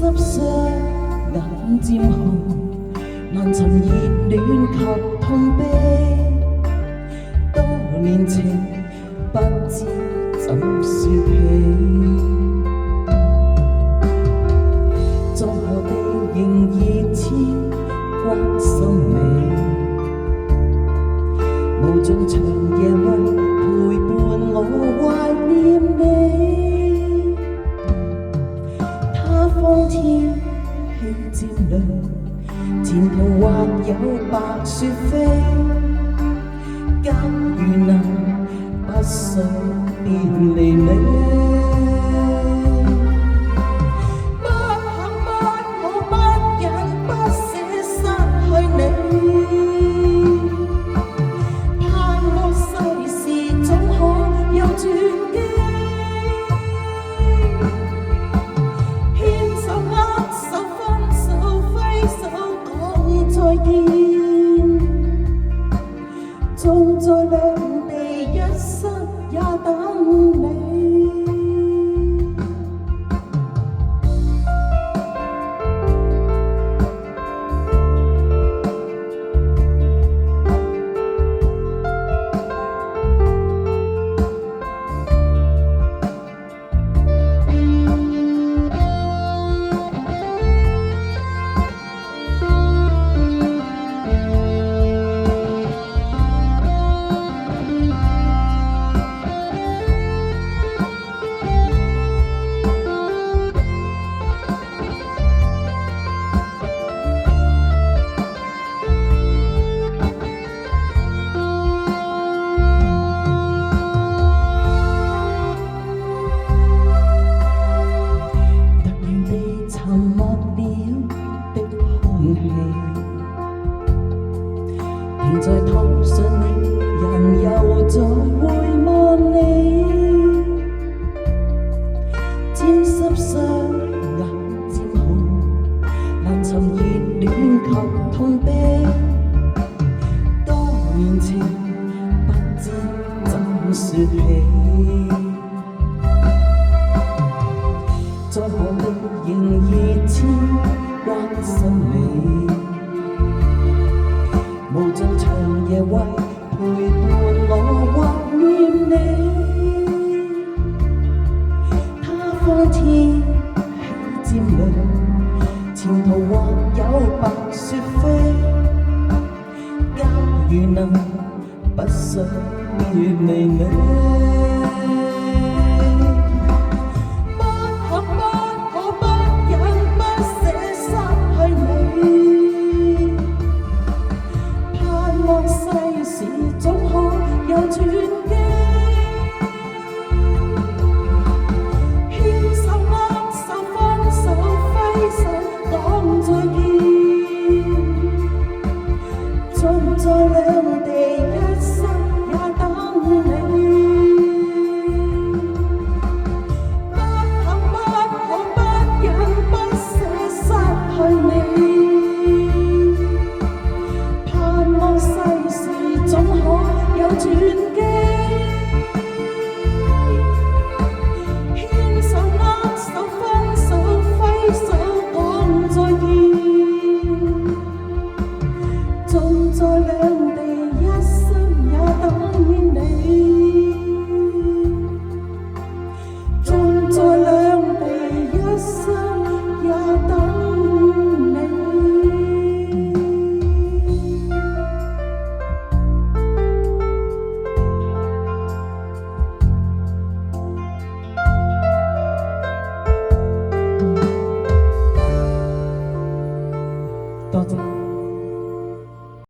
濕雙眼漸紅，難尋熱戀及痛悲。多年情不知怎說起，在何地仍熱切關心你，無盡長夜為陪伴我懷念你。他方天氣漸涼，前途或有白雪飛，假如能不想別離你。縱在兩地一生也等你。停在頭上你，人又在回望你，沾濕雙眼漸紅，難尋熱戀及痛悲。多年情不知怎說起，在何地仍熱切關心你，無盡長夜為陪伴我懷念你。他方天氣漸涼，前途或有白雪飛，假如能不想別離你。在兩地一生也等你，不肯不可不忍不捨失去你，盼望世事總可有轉機，牽手握手分手揮手講再見。縱在兩地一生也等你，縱在兩地一生也等你。多謝。